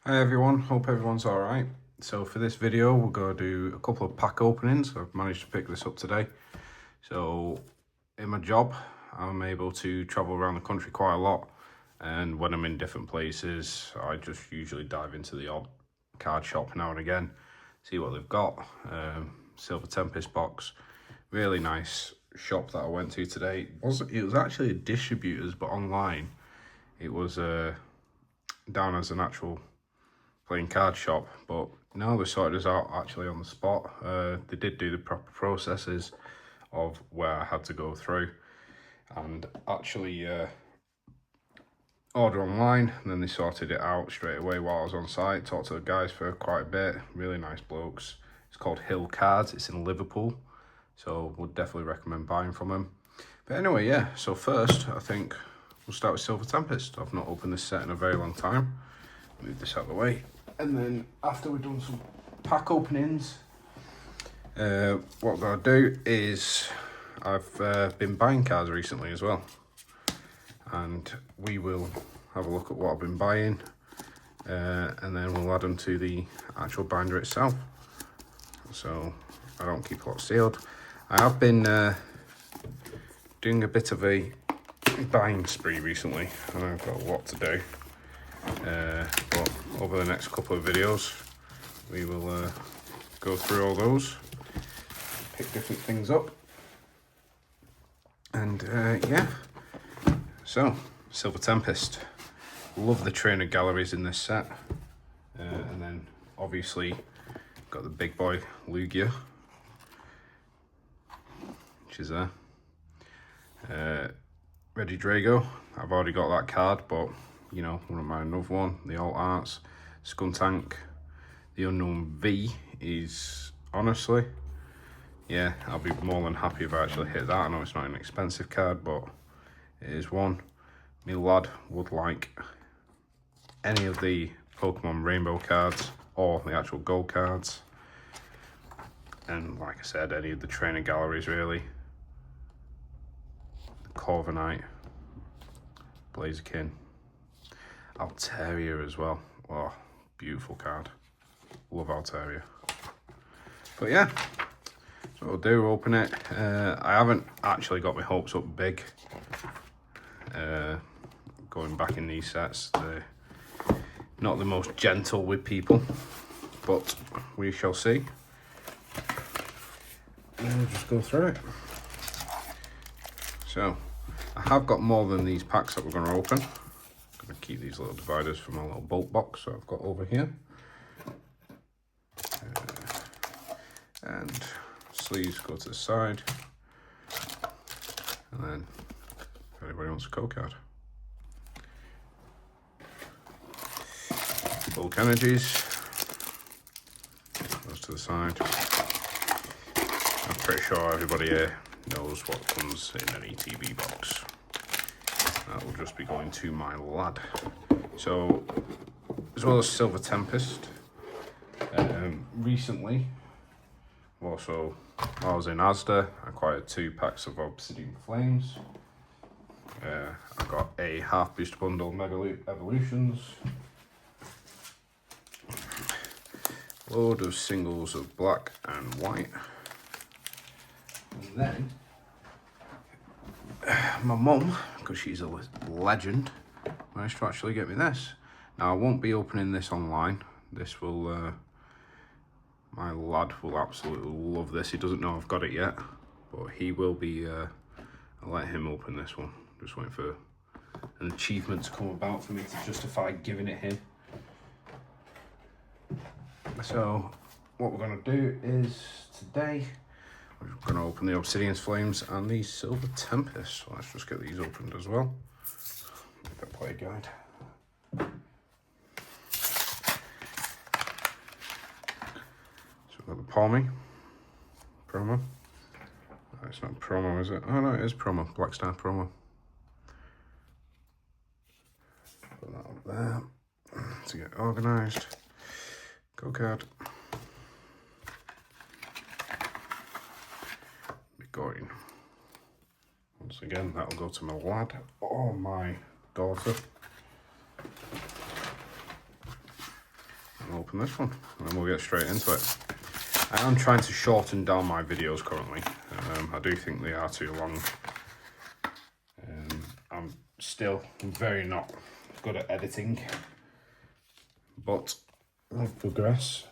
Hi everyone, hope everyone's alright. So for this video we're going to do a couple of pack openings. I've managed to pick this up today. So in my job I'm able to travel around the country quite a lot, and when I'm in different places I just usually dive into the odd card shop now and again, see what they've got. Silver Tempest box, really nice shop that I went to today. It was actually a distributor's, but online it was down as an actual playing card shop, but no, they sorted us out actually on the spot. They did do the proper processes of where I had to go through and actually order online, and then they sorted it out straight away while I was on site. Talked to the guys for quite a bit, really nice blokes. It's called Hill Cards, it's in Liverpool, so would definitely recommend buying from them. But anyway, yeah, so first I think we'll start with Silver Tempest. I've not opened this set in a very long time. Move this out of the way, and then after we've done some pack openings, what I'm going to do is I've been buying cards recently as well, and we will have a look at what I've been buying, and then we'll add them to the actual binder itself, so I don't keep a lot sealed. I have been doing a bit of a buying spree recently, and I've got a lot to do. But over the next couple of videos we will go through all those, pick different things up, and yeah. So Silver Tempest, love the trainer galleries in this set, and then obviously got the big boy Lugia, which is there. Reggie Drago, I've already got that card, but you know, wouldn't mind another one. The Alt Arts, Skuntank, the Unknown V is, honestly, yeah, I'll be more than happy if I actually hit that. I know it's not an expensive card, but it is one. Me lad would like any of the Pokemon Rainbow cards or the actual gold cards. And like I said, any of the trainer galleries really. The Corviknight, Blaziken, Altaria as well. Oh, beautiful card. Love Altaria. But yeah, so we'll do, open it. I haven't actually got my hopes up big. Going back in these sets, they're not the most gentle with people, but we shall see. And we'll just go through it. So I have got more than these packs that we're going to open. I'm going to keep these little dividers for my little bulk box that I've got over here. And sleeves go to the side. And then if anybody wants a code card. Bulk Energies goes to the side. I'm pretty sure everybody here knows what comes in an ETB box. That will just be going to my lad. So, as well as Silver Tempest, recently, also while I was in Asda, I acquired 2 packs of Obsidian Flames. I got a half booster bundle Mega Loop Evolutions, load of singles of black and white, and then my mum, because she's a legend, managed to actually get me this. Now I won't be opening this online. This will, my lad will absolutely love this. He doesn't know I've got it yet, but he will be, I'll let him open this one. Just waiting for an achievement to come about for me to justify giving it him. So what we're going to do is today we're going to open the Obsidian Flames and the Silver Tempest. So let's just get these opened as well. Make that play guide. So we've got the Palmy promo. Oh, it's not promo, is it? Oh no, it is promo. Black Star promo. Put that up there to get organised. Go card. Be going. Once again, that'll go to my lad or my daughter. open this one and then we'll get straight into it. I am trying to shorten down my videos currently. I do think they are too long. I'm still very not good at editing, but I'll progress.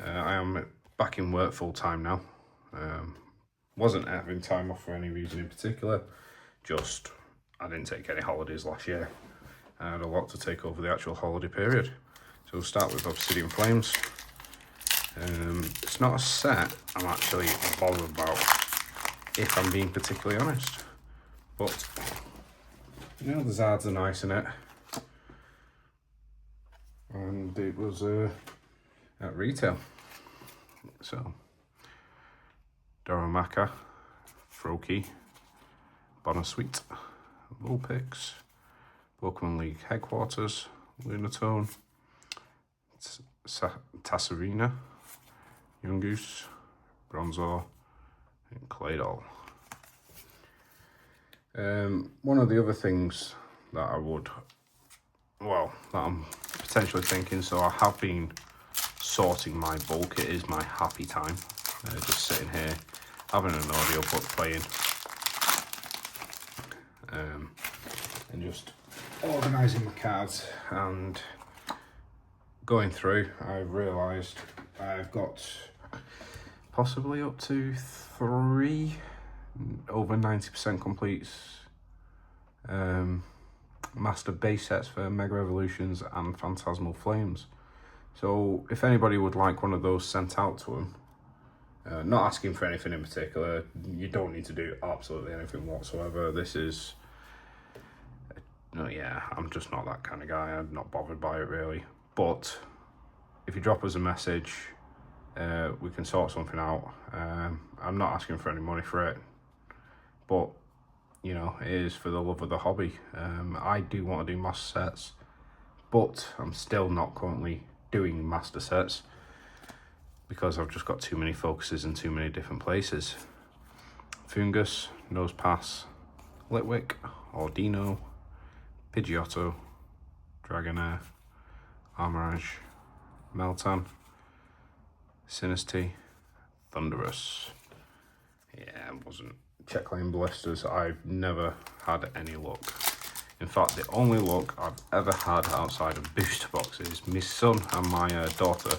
I am back in work full time now. Wasn't having time off for any reason in particular, just I didn't take any holidays last year. I had a lot to take over the actual holiday period. So we'll start with Obsidian Flames. It's not a set I'm actually bothered about, if I'm being particularly honest. But, you know, the Zards are nice in it. And it was at retail. So, Doromaka, Froakie, Bonasuite, Vulpix, Pokemon League Headquarters, Lunatone, Tasserina, Yungoos, Bronzor, and Claydol. One of the other things that that I'm potentially thinking, so I have been sorting my bulk. It is my happy time. Just sitting here, having an audiobook playing, and just organising my cards and going through. I've realised I've got possibly up to 3 over 90% completes master base sets for Mega Evolutions and Phantasmal Flames. So if anybody would like one of those sent out to them, not asking for anything in particular, you don't need to do absolutely anything whatsoever. This is, no, yeah, I'm just not that kind of guy. I'm not bothered by it really. But if you drop us a message, we can sort something out. I'm not asking for any money for it, but you know, it is for the love of the hobby. I do want to do master sets, but I'm still not currently doing master sets because I've just got too many focuses in too many different places. Fungus, Nosepass, Litwick, Ordino, Pidgeotto, Dragonair, Armorage, Meltan, Sinistea, Thundurus. Yeah, it wasn't. Check Lane Blisters, I've never had any luck. In fact, the only luck I've ever had outside of booster boxes, my son and my daughter,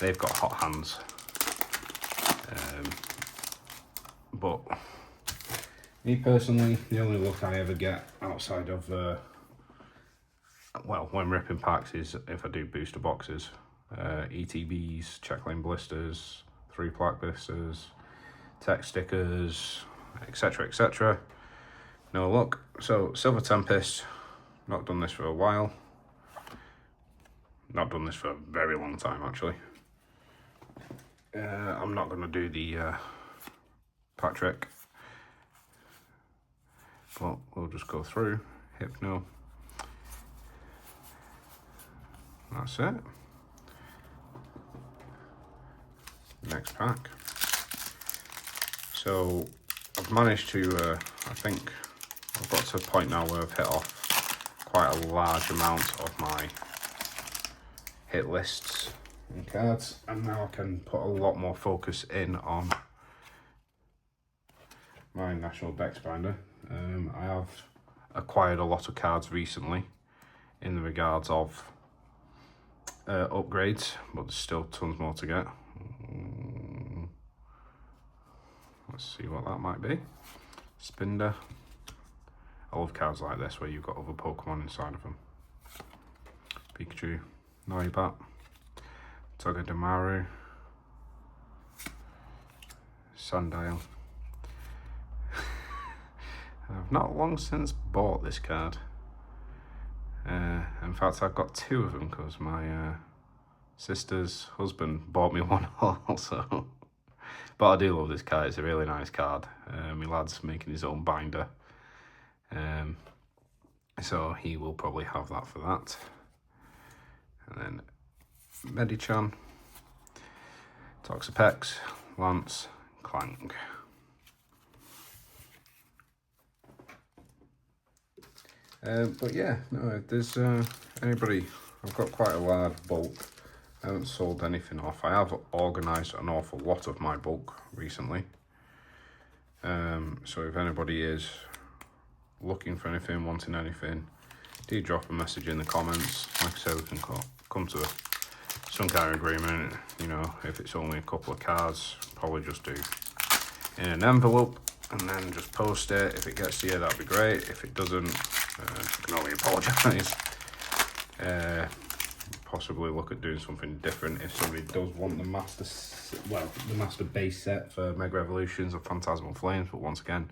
they've got hot hands. But me personally, the only luck I ever get outside of, well, when ripping packs is if I do booster boxes. ETBs, Check Lane Blisters, 3-plaque blisters, tech stickers, etc, etc. No luck. So Silver Tempest, not done this for a while. Not done this for a very long time actually. I'm not going to do the pack trick, but we'll just go through. Hypno. That's it. Next pack. So I've managed to, I think I've got to a point now where I've hit off quite a large amount of my hit lists and cards, and now I can put a lot more focus in on my National Dex Binder. I have acquired a lot of cards recently in the regards of upgrades, but there's still tons more to get. Let's see what that might be. Spinder. I love cards like this where you've got other Pokemon inside of them. Pikachu, Noibat, Togedemaru, Sandile. I've not long since bought this card. In fact, I've got 2 of them because my sister's husband bought me one also. But I do love this card. It's a really nice card. My lad's making his own binder. So he will probably have that for that. And then Medichan, Toxapex, Lance, Clank. But yeah, no, if there's anybody, I've got quite a large bulk I haven't sold anything off. I have organised an awful lot of my bulk recently. So if anybody is looking for anything, wanting anything, do drop a message in the comments. Like I said, we can come to some kind of agreement. You know, if it's only a couple of cards, probably just do in an envelope and then just post it. If it gets to you, that'd be great. If it doesn't, I can only apologise. Possibly look at doing something different if somebody does want the master base set for Mega Evolutions or Phantasmal Flames. But once again,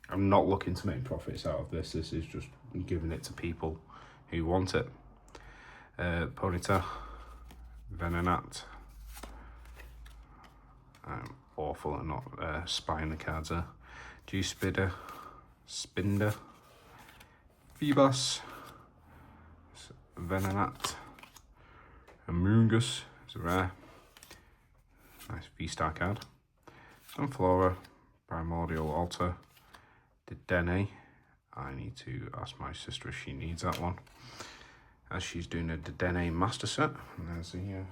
I'm not looking to make profits out of this. This is just giving it to people who want it. Ponyta, Venonat. I'm awful at not spying the cards there. G-Spider, Spinder, Phoebus, Venonat, Amoongus is a rare. Nice V-Star card. Sunflora, Primordial Altar, Dedenne. I need to ask my sister if she needs that one, as she's doing a Dedenne master set. And there's the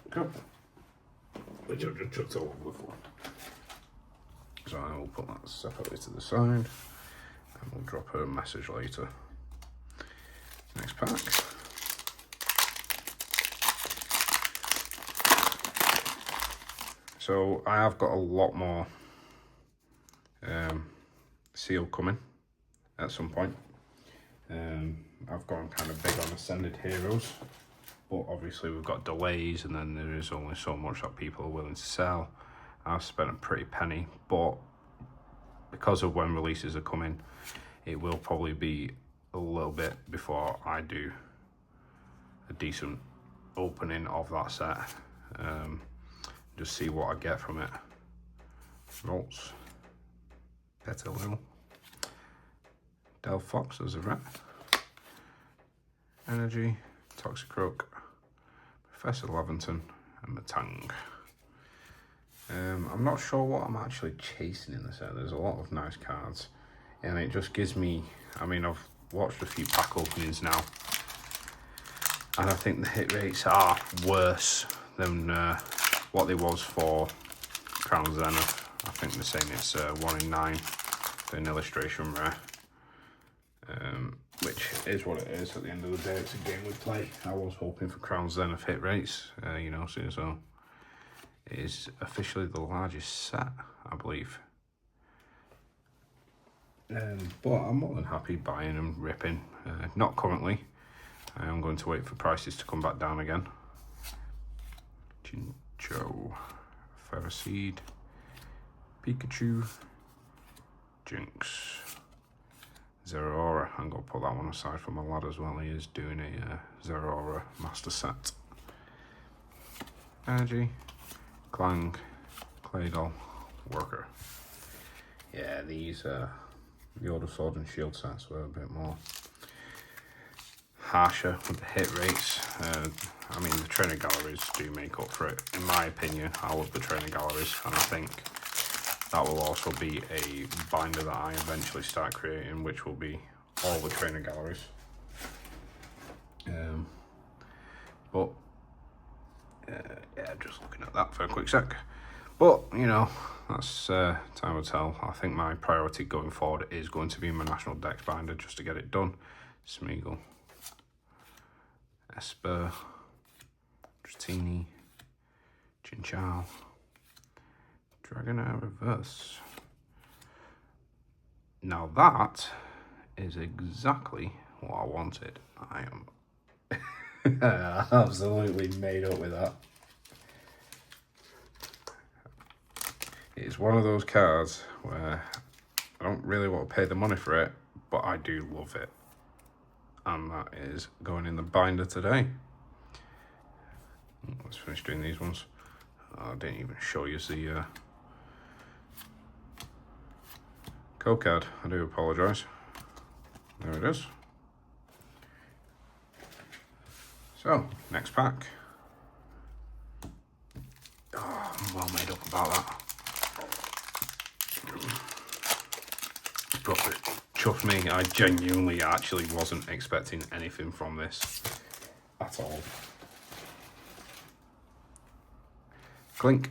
cup, which I've just chucked all over the floor. So I will put that separately to the side, and we'll drop her a message later. Next pack. So I have got a lot more seal coming at some point. I've gone kind of big on Ascended Heroes, but obviously we've got delays, and then there is only so much that people are willing to sell. I've spent a pretty penny, but because of when releases are coming, it will probably be a little bit before I do a decent opening of that set. Just see what I get from it. Rolls, Petalil, Delphox as a rat, Energy, Toxicroak, Professor Lavington, and Matang. I'm not sure what I'm actually chasing in the set. There's a lot of nice cards, and it just gives me, I mean, I've watched a few pack openings now, and I think the hit rates are worse than what they was for Crown Zenith. I think they're saying it's 1 in 9 for an illustration rare, which is what it is. At the end of the day, it's a game we play. I was hoping for Crown Zenith hit rates, you know, so it is officially the largest set, I believe. But I'm more than happy buying and ripping. Not currently. I am going to wait for prices to come back down again. Chinchou, Ferroseed, Pikachu, Jinx, Zeraora. I'm going to put that one aside for my lad as well. He is doing a Zeraora master set. Energy, Clang, Claydol, Worker. Yeah, these the Order Sword and Shield sets were a bit more harsher with the hit rates. I mean, the trainer galleries do make up for it. In my opinion, I love the trainer galleries, and I think that will also be a binder that I eventually start creating, which will be all the trainer galleries. But yeah, just looking at that for a quick sec. But, you know, that's time will tell. I think my priority going forward is going to be my National Dex Binder, just to get it done. Smeagol, Esper, Dratini, Chinchou, Dragonair Reverse. Now that is exactly what I wanted. I am absolutely made up with that. It's one of those cards where I don't really want to pay the money for it, but I do love it. And that is going in the binder today. Let's finish doing these ones. I didn't even show you the code card. I do apologise. There it is. So, next pack. Oh, I'm well made up about that. Proper chuffed me. I genuinely actually wasn't expecting anything from this at all. Flink,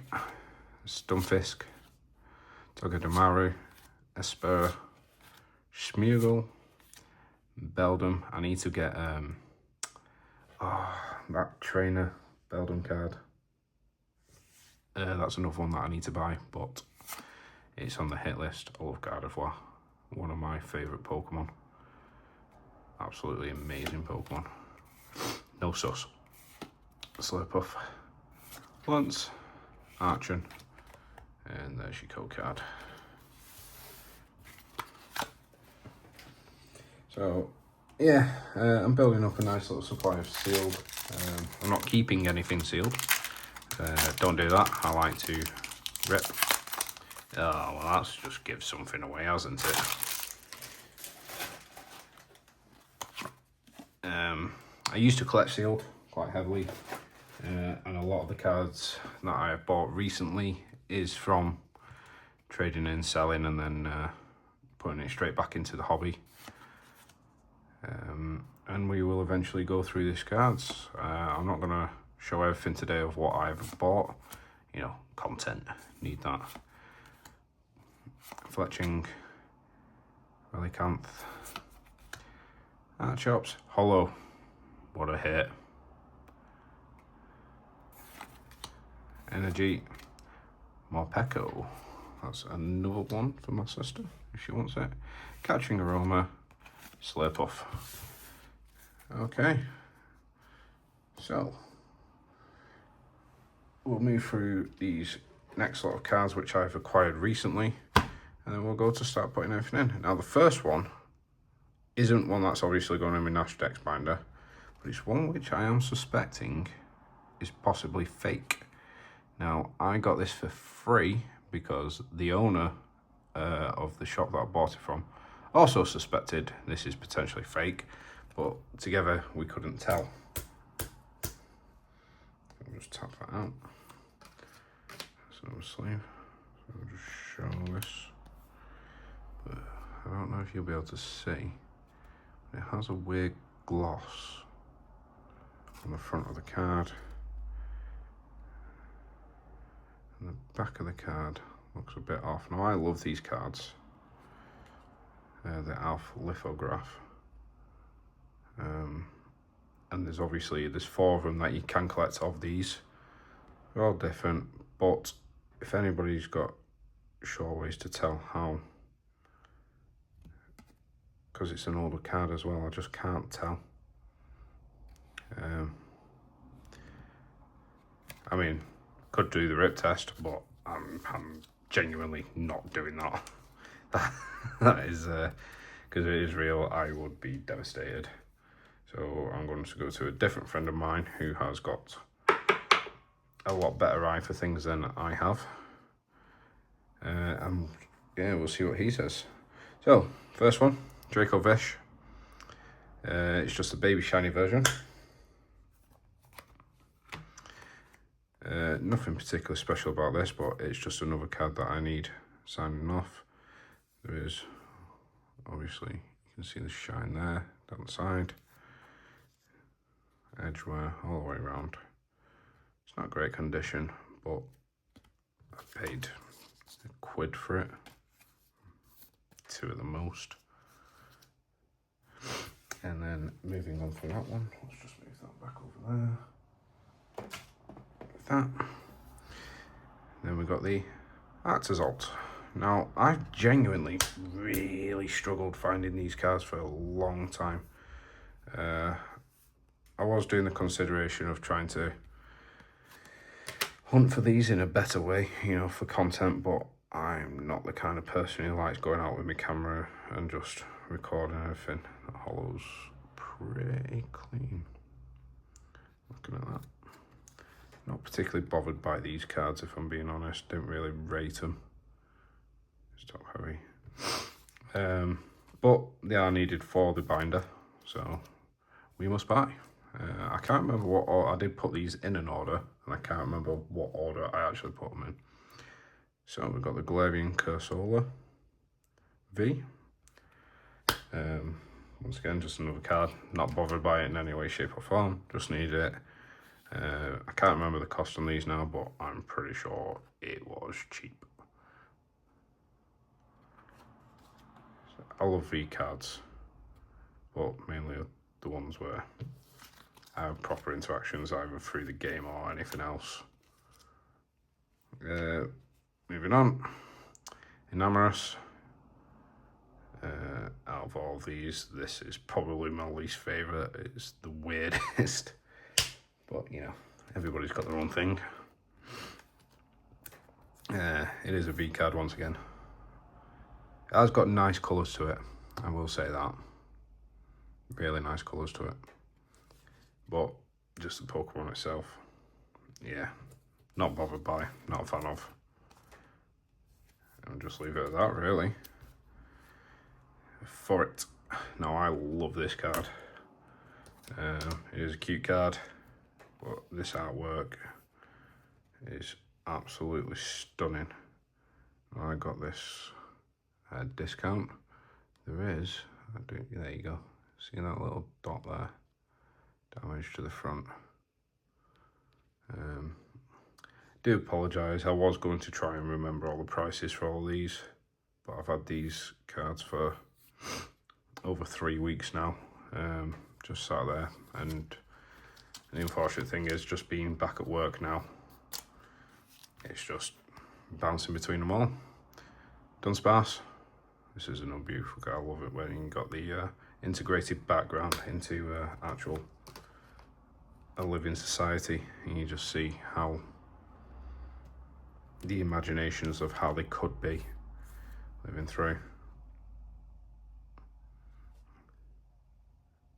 Stunfisk, Togedemaru, Esper, Schmeargle, Beldum. I need to get that trainer Beldum card. That's another one that I need to buy, but it's on the hit list. I love Gardevoir, one of my favourite Pokemon. Absolutely amazing Pokemon. No sus. Slurpuff, Lance, Archon, and there's your code card. So yeah, I'm building up a nice little supply of sealed. I'm not keeping anything sealed. Don't do that. I like to rip. Oh, well, that's just give something away, hasn't it? I used to collect sealed quite heavily, and a lot of the cards that I have bought recently is from trading and selling and then putting it straight back into the hobby. And we will eventually go through these cards. I'm not going to show everything today of what I've bought. You know, content, need that. Fletching, Relicanth, Archops, Hollow, what a hit. Energy, Morpeko, that's another one for my sister if she wants it. Catching Aroma, Slurpuff. Okay, so we'll move through these next lot of cards which I've acquired recently, and then we'll go to start putting everything in. Now the first one isn't one that's obviously going in my National Dex Binder, but it's one which I am suspecting is possibly fake. Now I got this for free because the owner of the shop that I bought it from also suspected this is potentially fake, but together we couldn't tell. I'll just tap that out. So sleeve. So I'll just show this. But I don't know if you'll be able to see. It has a weird gloss on the front of the card. And the back of the card looks a bit off. Now I love these cards. The Alpha lithograph. And there's 4 of them that you can collect of these. They're all different, but if anybody's got sure ways to tell how, because it's an older card as well, I just can't tell. I mean, could do the rip test, but I'm genuinely not doing that. That is, because it is real, I would be devastated. So I'm going to go to a different friend of mine who has got a lot better eye for things than I have. And yeah, we'll see what he says. So, first one, Draco Vish. It's just a baby shiny version. Nothing particularly special about this, but it's just another card that I need signing off. There is, obviously, you can see the shine there, down the side. Edgeware all the way around. It's not great condition, but I paid £1 for it. 2 at the most. And then moving on from that one, let's just move that back over there. Like that. Then we've got the Artazalt. Now, I've genuinely really struggled finding these cards for a long time. I was doing the consideration of trying to hunt for these in a better way, you know, for content, but I'm not the kind of person who likes going out with my camera and just recording everything. That hollow's pretty clean. Looking at that. Not particularly bothered by these cards, if I'm being honest. Didn't really rate them. It's top heavy. But they are needed for the binder, so we must buy. I can't remember what order. I did put these in an order, and I can't remember what order I actually put them in. So we've got the Galarian Cursola V. Once again, just another card. Not bothered by it in any way, shape or form. Just need it. I can't remember the cost on these now, but I'm pretty sure it was cheap. So I love V cards, but mainly the ones where I have proper interactions either through the game or anything else. Moving on, Enamorous. Out of all these, this is probably my least favourite. It's the weirdest, but you know, everybody's got their own thing. It is a V card once again. It has got nice colours to it, I will say that. Really nice colours to it. But just the Pokemon itself, yeah, not bothered by, not a fan of. I'll just leave it at that, really. For it. Now, I love this card. It is a cute card, but this artwork is absolutely stunning. I got this at a discount. There is, there you go. See that little dot there? Damage to the front. Do apologise, I was going to try and remember all the prices for all these, but I've had these cards for over 3 weeks now, just sat there, and the unfortunate thing is just being back at work now, it's just bouncing between them all. Dunsparce, this is another beautiful card. I love it when you got the integrated background into actual a living society, and you just see how the imaginations of how they could be living through.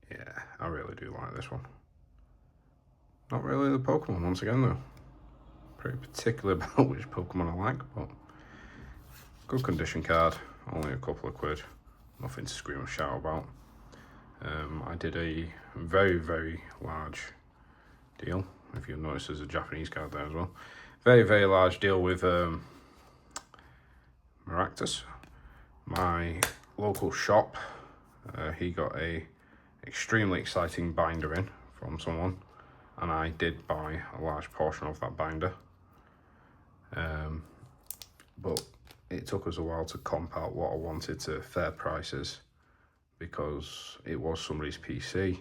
Yeah, I really do like this one. Not really the Pokemon once again though. Pretty particular about which Pokemon I like, but good condition card, only a couple of quid, nothing to scream or shout about. I did a very, very large deal, if you'll notice there's a Japanese card there as well. Very, very large deal with Maractus. My local shop, he got a extremely exciting binder in from someone, and I did buy a large portion of that binder. But it took us a while to comp out what I wanted to fair prices, because it was somebody's PC,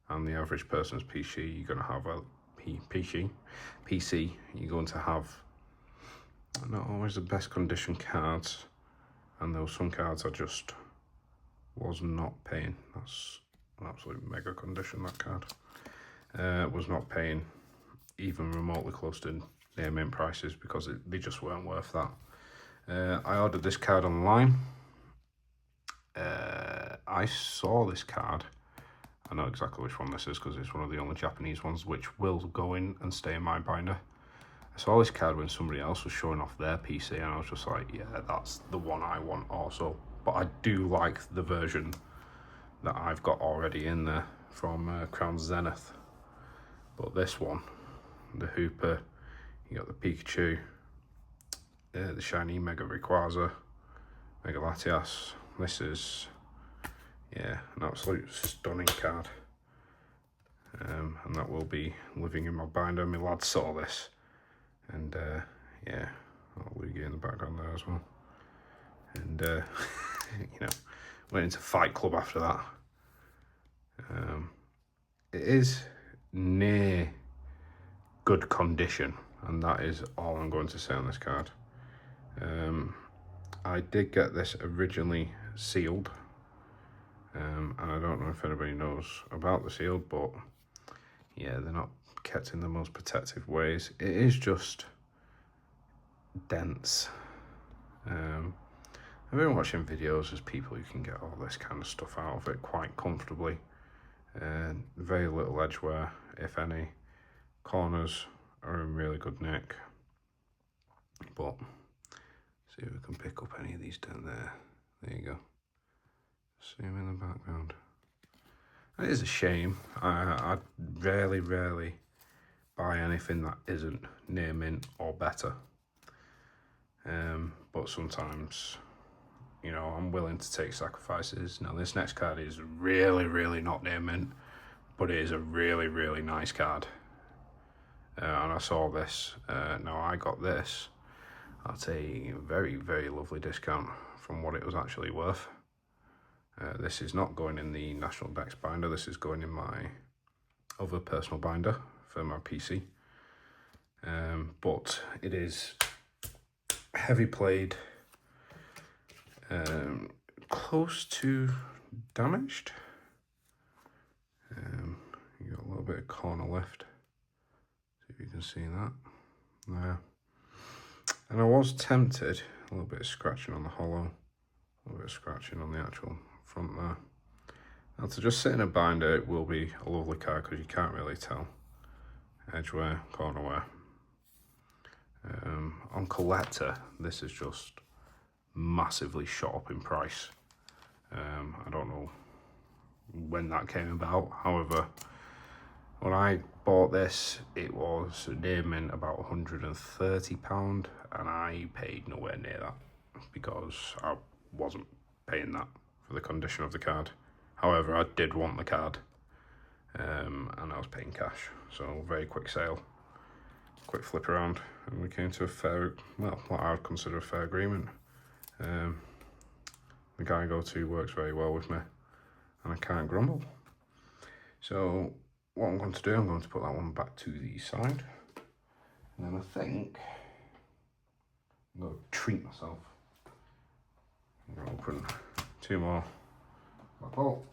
and the average person's PC, you're going to have a PC, you're going to have not always the best condition cards, and there were some cards I just was not paying. That's an absolute mega condition, that card. Was not paying even remotely close to near mint prices, because they just weren't worth that. I ordered this card online. I saw this card. I know exactly which one this is, because it's one of the only Japanese ones which will go in and stay in my binder. I saw this card when somebody else was showing off their PC, and I was just like, yeah, that's the one I want also. But I do like the version that I've got already in there from Crown Zenith. But this one, the Hooper, you got the Pikachu, the shiny Mega Rayquaza, Mega Latias. This is, yeah, an absolute stunning card. And that will be living in my binder. My lad saw this, and yeah, I'll Luigi in the background there as well. And you know, went into Fight Club after that. It is near good condition, and that is all I'm going to say on this card. I did get this originally sealed, and I don't know if anybody knows about the seal, but yeah, they're not kept in the most protective ways. It is just dense. I've been watching videos as people who can get all this kind of stuff out of it quite comfortably. Very little edge wear, if any. Corners are in really good nick, but see if we can pick up any of these down there. There you go. See them in the background. It is a shame. I rarely buy anything that isn't near mint or better. But sometimes, you know, I'm willing to take sacrifices. Now this next card is really not near mint, but it is a really nice card. and I saw this. Now I got this at a very, very lovely discount from what it was actually worth. This is not going in the National Dex Binder, this is going in my other personal binder for my PC. But it is heavy played, close to damaged. You got a little bit of corner lift, see if you can see that there. And I was tempted, a little bit of scratching on the hollow, a little bit of scratching on the actual front there. Now to just sit in a binder, it will be a lovely card because you can't really tell edge wear, corner wear. On collector, this is just massively shot up in price. I don't know when that came about. However, when I bought this, it was near mint about £130, and I paid nowhere near that because I wasn't paying that for the condition of the card. However, I did want the card, and I was paying cash. So very quick sale, quick flip around, and we came to a fair, well, what I would consider a fair agreement. The guy I go to works very well with me, and I can't grumble. So what I'm going to do, I'm going to put that one back to the side, and then I think I'm going to treat myself. I'm going to open 2 more black bolt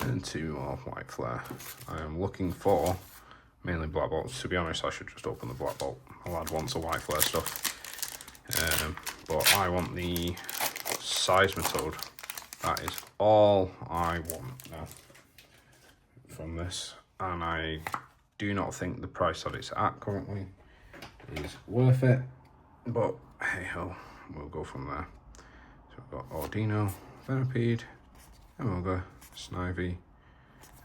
and 2 more white flare. I am looking for mainly black bolts. To be honest, I should just open the black bolt. My lad wants a white flare stuff, but I want the seismitoad. That is all I want now from this, and I do not think the price that it's at currently is worth it, but hey ho, we'll go from there. So we've got Ordino, Venipede, Emolga, Snivy,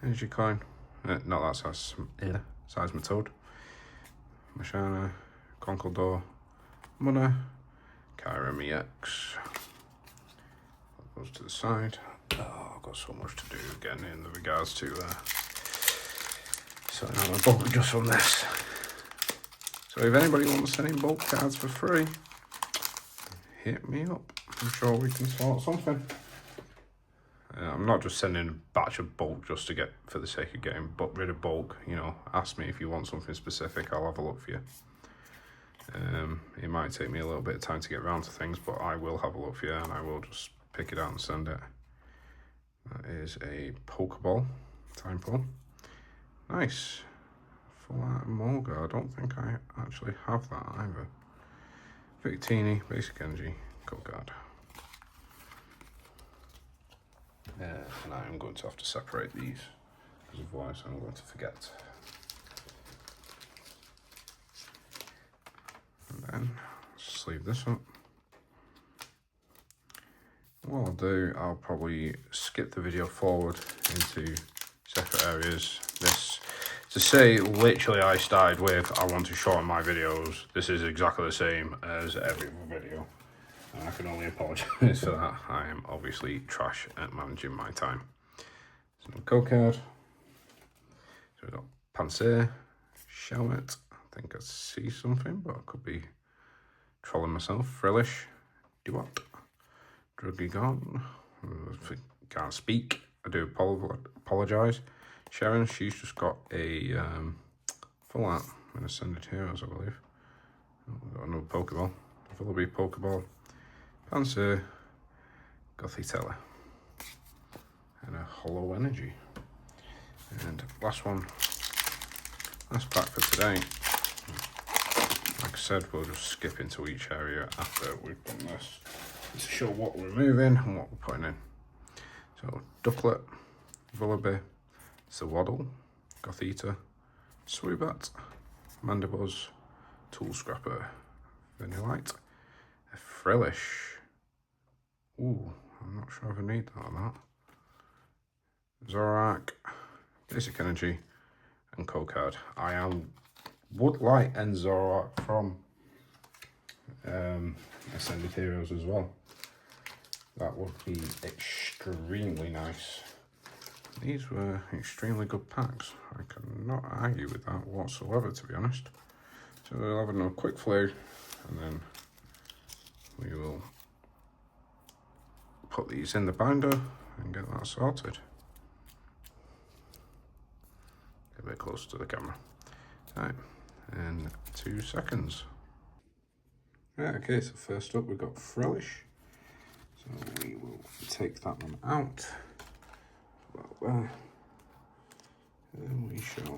Energy Coin, not that Seismitoad, Mashana, Conkeldor, Munna, Kyurem EX. That goes to the side. Oh, I've got so much to do again in regards to sorting out my bulk just from this. So if anybody wants any bulk cards for free, hit me up. I'm sure we can sort something. I'm not just sending a batch of bulk just to get, for the sake of getting rid of bulk. You know, ask me if you want something specific, I'll have a look for you. It might take me a little bit of time to get around to things, but I will have a look for you, and I will just pick it out and send it. That is a Pokeball time pull. Nice. Full art Molga. I don't think I actually have that either. Victini, basic energy, code card. And I'm going to have to separate these, because otherwise I'm going to forget. And then just leave this up. What I'll do, I'll probably skip the video forward into separate areas. This, to say literally I started with, I want to shorten my videos, this is exactly the same as every other video. And I can only apologise for that. I am obviously trash at managing my time. Some code card. So we've got Pansear, Shelmet, I think I see something, but I could be trolling myself. Frillish, Duat, Drugigon, can't speak, I do apologise. Sharon, she's just got a full art in Ascended Heroes, I believe. We've got another Pokeball, Vullaby Pokeball, Pansear, Gothitella, and a Hollow Energy. And last one, last pack for today. Like I said, we'll just skip into each area after we've done this to show what we're removing and what we're putting in. So Ducklet, Vullaby, Zawaddle, Gothita, Swoobat, Mandibuzz, Tool Scrapper, Vanillite, a Frillish. Ooh, I'm not sure if I need that or not. Zoroark, Basic Energy, and Code Card. Would like end Zoroark from Ascended Heroes as well. That would be extremely nice. these were extremely good packs. I cannot argue with that whatsoever, to be honest. So we'll have another quick flick, and then we will put these in the binder and get that sorted. Get a bit closer to the camera. Right, in 2 seconds. Right, okay, so first up we've got Frelish. So we will take that one out. About there. And we shall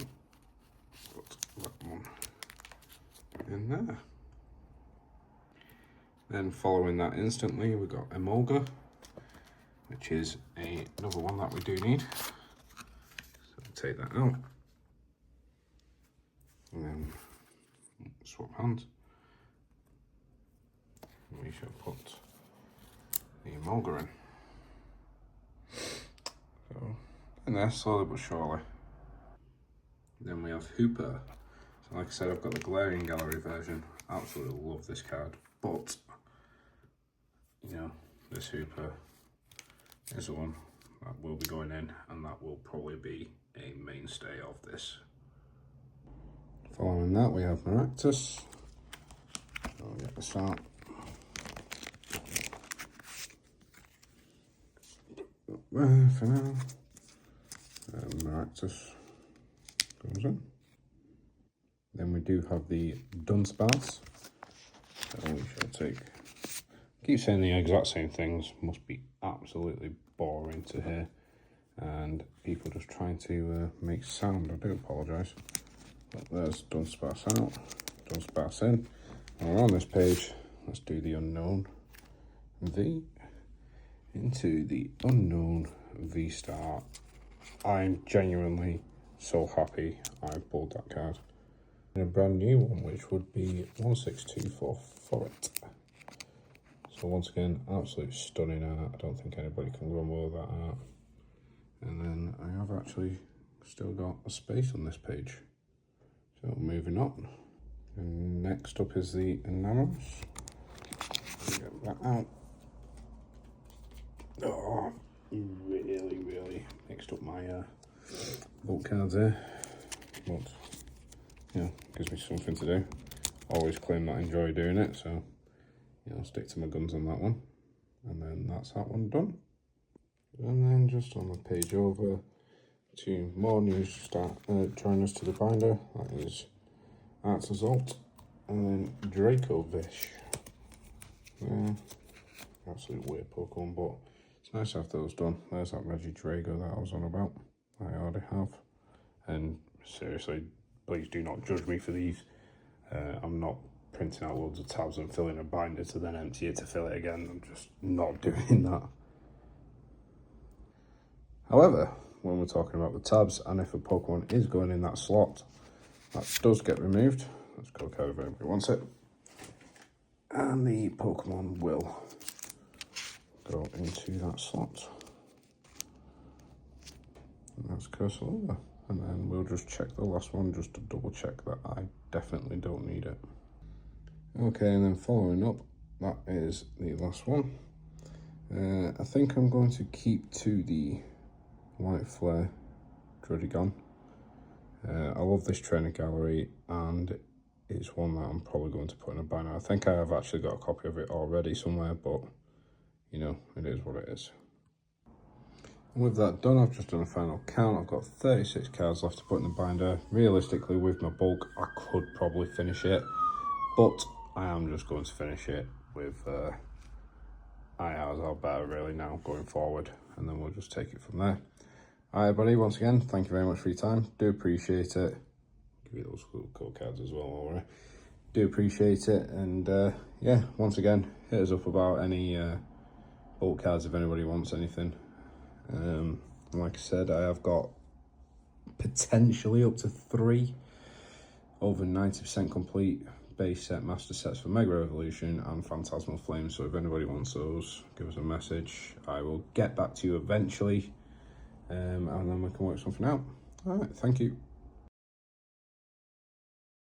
put that one in there. Then following that instantly we've got Emolga, which is another one that we do need. So we'll take that out. And then swap hands. And we shall put the Emolga in. So in there, slowly but surely. Then we have Hooper. So like I said, I've got the Glaring Gallery version. Absolutely love this card, but you know, this Hooper is the one that will be going in, and that will probably be a mainstay of this. Following that, we have Maractus. I'll get this out. For now, Maractus goes in. Then we do have the Dunsparce. So we shall take. Keep saying the exact same things. Must be absolutely boring to hear, and people just trying to make sound. I do apologise. But there's Dunsparce out, Dunsparce in. And we're on this page. Let's do the Unknown V into the Unknown V-Star. I'm genuinely so happy I pulled that card. And a brand new one, which would be 1624 for it. So once again, absolutely stunning art. I don't think anybody can grumble with that art. And then I have actually still got a space on this page. So moving on. And next up is the Enamels. Get that out. Oh, really mixed up my bulk cards there. But yeah, gives me something to do. Always claim that I enjoy doing it, so yeah, I'll stick to my guns on that one. And then that's that one done. And then just on the page over, 2 more news start join us to the binder. That is Artazalt and then Dracovish. Yeah, absolutely weird Pokemon, but it's nice to have those done. There's that Regidrago that I was on about. I already have. And seriously, please do not judge me for these. I'm not printing out loads of tabs and filling a binder to then empty it to fill it again. I'm just not doing that. However, when we're talking about the tabs, and if a Pokemon is going in that slot, that does get removed. Let's go card if anybody wants it. And the Pokemon will go into that slot. And that's Cursola. And then we'll just check the last one just to double check that I definitely don't need it. Okay, and then following up, that is the last one. I think I'm going to keep to the White Flare Druddigon. I love this trainer gallery, and it's one that I'm probably going to put in a binder. I think I have actually got a copy of it already somewhere, but you know, it is what it is. And with that done, I've just done a final count. I've got 36 cards left to put in the binder. Realistically, with my bulk, I could probably finish it, but I am just going to finish it with IRs are better really now going forward, and then we'll just take it from there. Alright everybody, once again, thank you very much for your time. Do appreciate it. Give you those cool cards as well, alright. Do appreciate it, and yeah, once again, hit us up about any bulk cards if anybody wants anything. Like I said, I have got potentially up to 3 over 90% complete base set master sets for Mega Evolution and Phantasmal Flame, so if anybody wants those, give us a message. I will get back to you eventually, and then we can work something out. Alright, thank you.